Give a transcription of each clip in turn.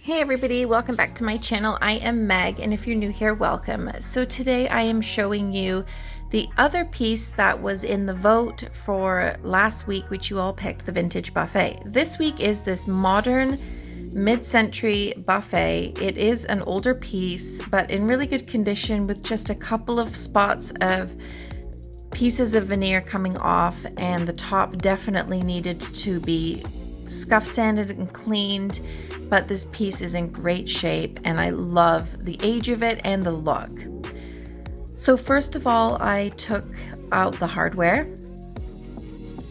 Hey everybody, welcome back to my channel. I am Meg, and if you're new here, welcome. So today I am showing you the other piece that was in the vote for last week, which you all picked, the vintage buffet. This week is this modern mid-century buffet. It is an older piece, but in really good condition with just a couple of spots of pieces of veneer coming off, and the top definitely needed to be scuff sanded and cleaned, but this piece is in great shape and I love the age of it and the look. So first of all, I took out the hardware,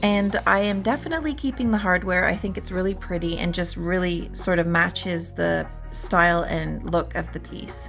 and I am definitely keeping the hardware. I think it's really pretty and just really sort of matches the style and look of the piece.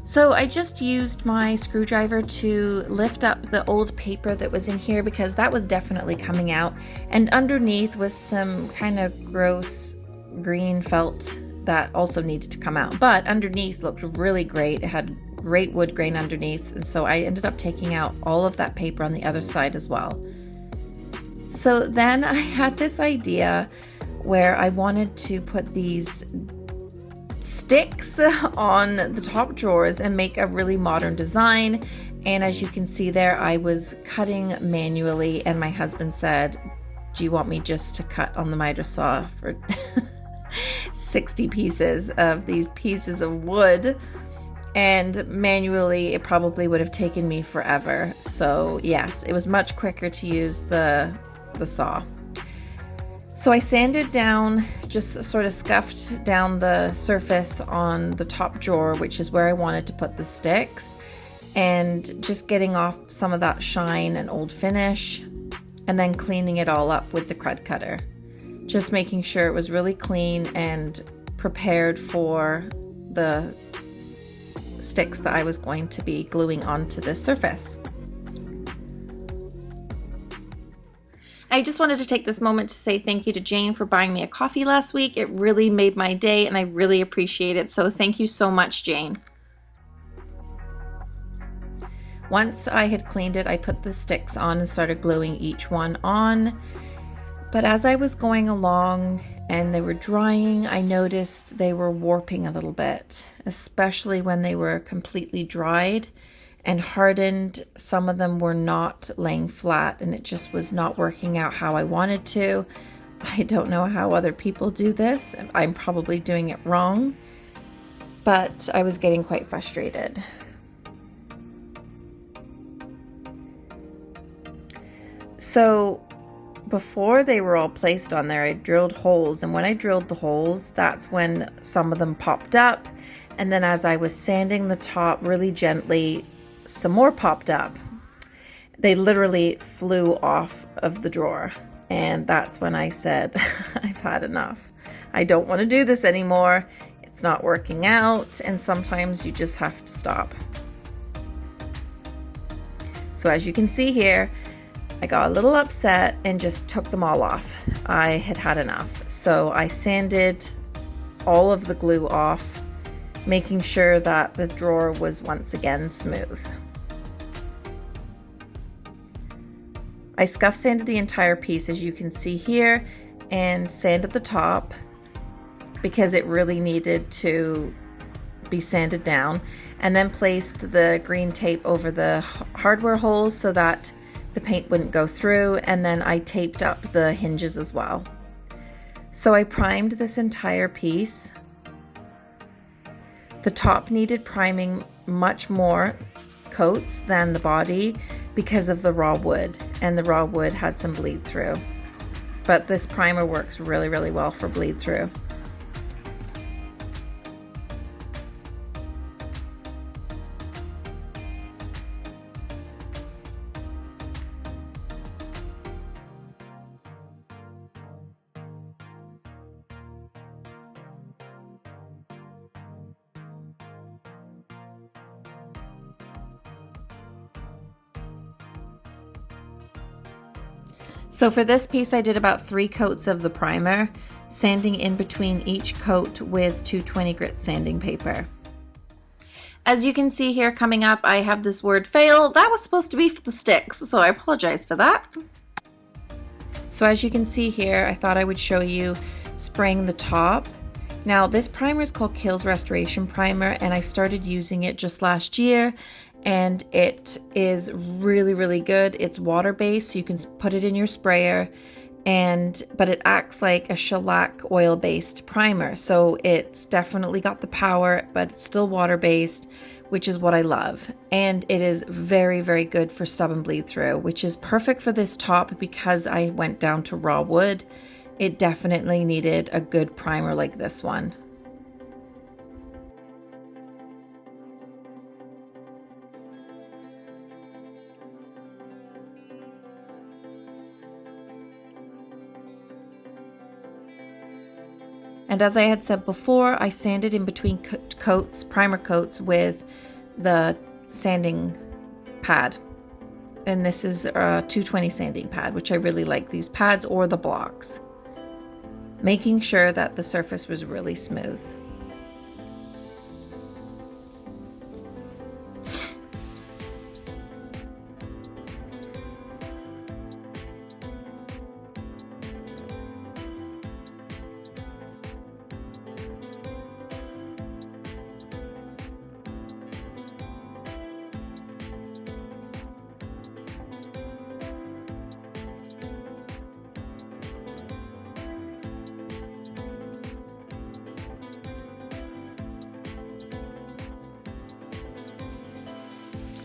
So I just used my screwdriver to lift up the old paper that was in here because that was definitely coming out, and underneath was some kind of gross green felt that also needed to come out, but underneath looked really great. It had great wood grain underneath, and so I ended up taking out all of that paper on the other side as well. So then I had this idea where I wanted to put these sticks on the top drawers and make a really modern design. And as you can see there, I was cutting manually, and my husband said, do you want me just to cut on the miter saw for 60 pieces of these pieces of wood? And manually it probably would have taken me forever. So yes, it was much quicker to use the saw. So I sanded down, just sort of scuffed down the surface on the top drawer, which is where I wanted to put the sticks, and just getting off some of that shine and old finish, and then cleaning it all up with the crud cutter. Just making sure it was really clean and prepared for the sticks that I was going to be gluing onto this surface. I just wanted to take this moment to say thank you to Jane for buying me a coffee last week. It really made my day and I really appreciate it. So thank you so much, Jane. Once I had cleaned it, I put the sticks on and started gluing each one on. But as I was going along and they were drying, I noticed they were warping a little bit, especially when they were completely dried and hardened. Some of them were not laying flat, and it just was not working out how I wanted to. I don't know how other people do this. I'm probably doing it wrong, but I was getting quite frustrated. So before they were all placed on there, I drilled holes, and when I drilled the holes, that's when some of them popped up. And then as I was sanding the top really gently, some more popped up. They literally flew off of the drawer, and that's when I said, I've had enough. I don't want to do this anymore. It's not working out, and sometimes you just have to stop. So as you can see here, I got a little upset and just took them all off. I had had enough. So I sanded all of the glue off, making sure that the drawer was once again smooth. I scuff sanded the entire piece, as you can see here, and sanded the top because it really needed to be sanded down, and then placed the green tape over the hardware holes so that the paint wouldn't go through, and then I taped up the hinges as well. So I primed this entire piece. The top needed priming much more coats than the body because of the raw wood, and the raw wood had some bleed through. But this primer works really, really well for bleed through. So for this piece, I did about 3 coats of the primer, sanding in between each coat with 220 grit sanding paper. As you can see here coming up, I have this word fail. That was supposed to be for the sticks, so I apologize for that. So as you can see here, I thought I would show you spraying the top. Now this primer is called Kiltz Restoration Primer, and I started using it just last year, and it is really, really good. It's water-based, so you can put it in your sprayer, but it acts like a shellac oil-based primer. So it's definitely got the power, but it's still water-based, which is what I love. And it is very, very good for stub and bleed through, which is perfect for this top because I went down to raw wood. It definitely needed a good primer like this one. And as I had said before, I sanded in between primer coats with the sanding pad. And this is a 220 sanding pad, which I really like these pads or the blocks. Making sure that the surface was really smooth.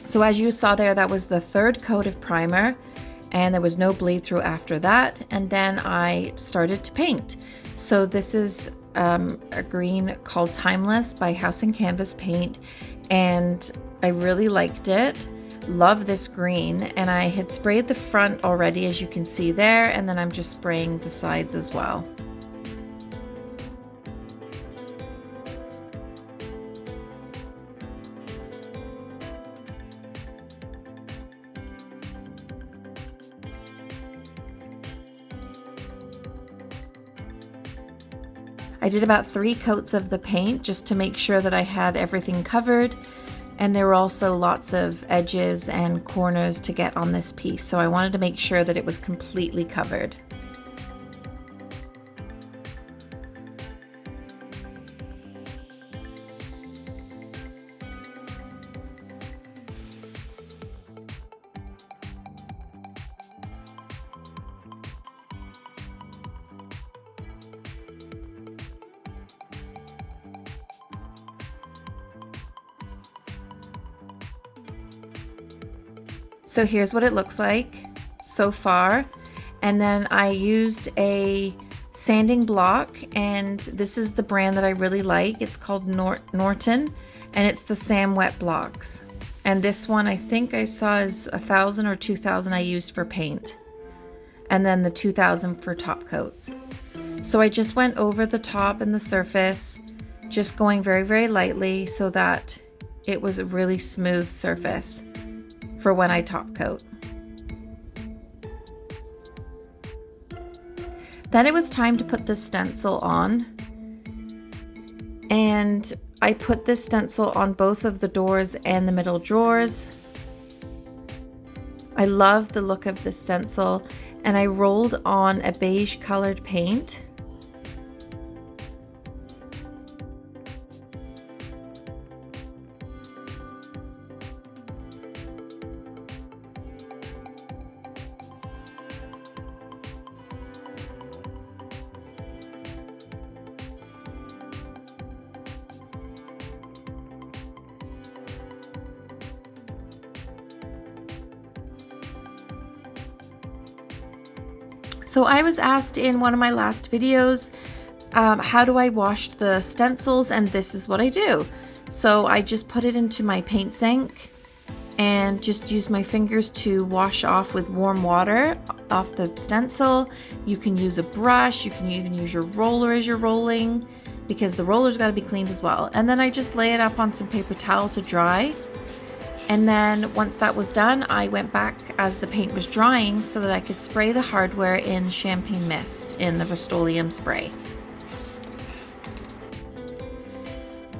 So as you saw there, that was the third coat of primer, and there was no bleed through after that. And then I started to paint. So this is a green called Thymeless by House and Canvas Paint, and I really liked it. Love this green, and I had sprayed the front already, as you can see there, and then I'm just spraying the sides as well. I did about 3 coats of the paint just to make sure that I had everything covered, and there were also lots of edges and corners to get on this piece, so I wanted to make sure that it was completely covered. So here's what it looks like so far. And then I used a sanding block, and this is the brand that I really like. It's called Norton, and it's the Sam Wet blocks. And this one I think I saw is 1,000 or 2,000 I used for paint. And then the 2,000 for top coats. So I just went over the top and the surface, just going very, very lightly so that it was a really smooth surface for when I top coat. Then it was time to put the stencil on, and I put this stencil on both of the doors and the middle drawers. I love the look of the stencil, and I rolled on a beige colored paint. So I was asked in one of my last videos, how do I wash the stencils, and this is what I do. So I just put it into my paint sink and just use my fingers to wash off with warm water off the stencil. You can use a brush, you can even use your roller as you're rolling, because the roller's got to be cleaned as well. And then I just lay it up on some paper towel to dry. And then once that was done, I went back as the paint was drying so that I could spray the hardware in champagne mist in the Rust-Oleum spray.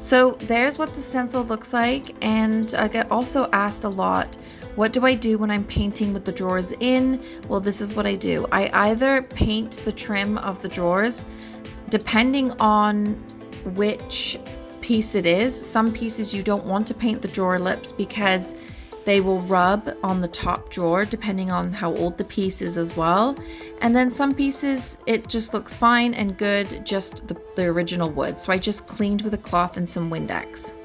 So there's what the stencil looks like, and I get also asked a lot, what do I do when I'm painting with the drawers in? Well, this is what I do. I either paint the trim of the drawers, depending on which piece it is. Some pieces you don't want to paint the drawer lips because they will rub on the top drawer depending on how old the piece is as well. And then some pieces, it just looks fine and good, just the original wood. So I just cleaned with a cloth and some Windex.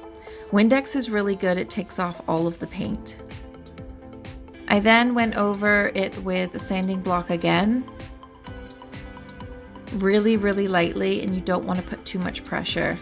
Windex is really good, it takes off all of the paint. I then went over it with a sanding block again, really, really lightly, and you don't want to put too much pressure.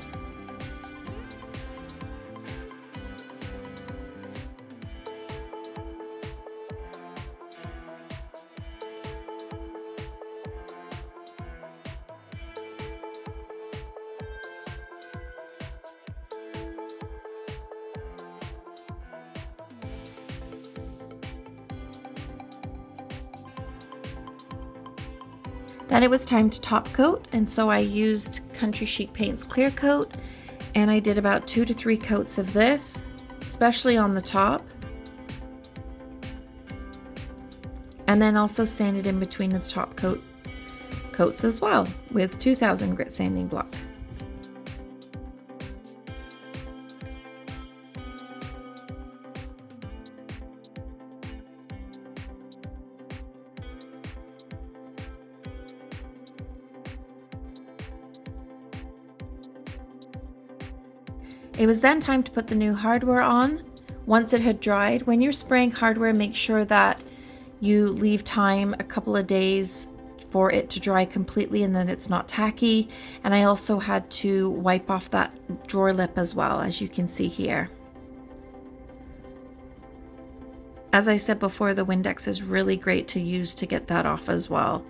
Then it was time to top coat, and so I used Country Chic Paint's clear coat, and I did about 2 to 3 coats of this, especially on the top, and then also sanded in between the top coats as well with 2000 grit sanding block. It was then time to put the new hardware on. Once it had dried, when you're spraying hardware, make sure that you leave time a couple of days for it to dry completely and then it's not tacky. And I also had to wipe off that drawer lip as well, as you can see here. As I said before, the Windex is really great to use to get that off as well.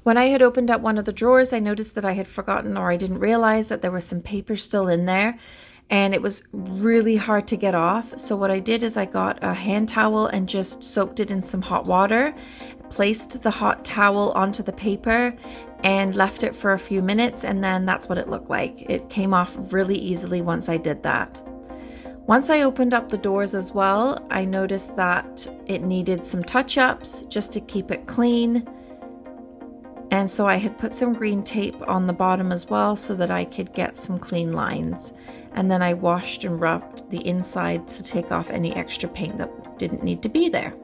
When I had opened up one of the drawers, I noticed that I had forgotten, or I didn't realize that there was some paper still in there, and it was really hard to get off. So what I did is I got a hand towel and just soaked it in some hot water, placed the hot towel onto the paper and left it for a few minutes, and then that's what it looked like. It came off really easily once I did that. Once I opened up the doors as well, I noticed that it needed some touch-ups just to keep it clean. And so I had put some green tape on the bottom as well so that I could get some clean lines. And then I washed and rubbed the inside to take off any extra paint that didn't need to be there.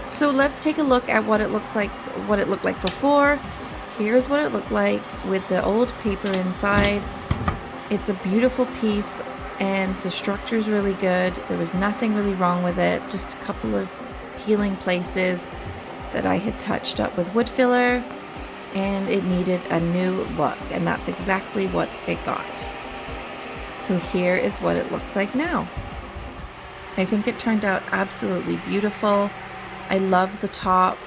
So let's take a look at what it looks like, what it looked like before. Here's what it looked like with the old paper inside. It's a beautiful piece and the structure is really good. There was nothing really wrong with it, just a couple of peeling places that I had touched up with wood filler, and it needed a new look, and that's exactly what it got. So here is what it looks like now. I think it turned out absolutely beautiful. I love the top,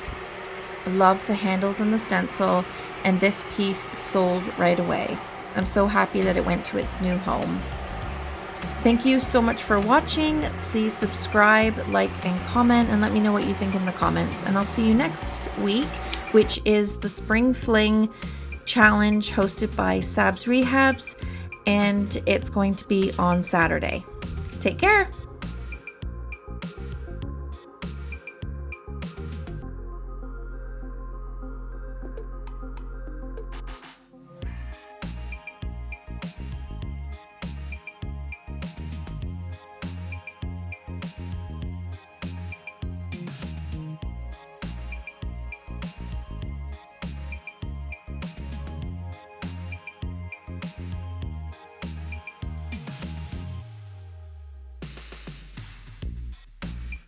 I love the handles and the stencil, and this piece sold right away. I'm so happy that it went to its new home. Thank you so much for watching. Please subscribe, like, and comment, and let me know what you think in the comments. And I'll see you next week, which is the Spring Fling Challenge hosted by Sabs Rehabs. and it's going to be on Saturday. Take care.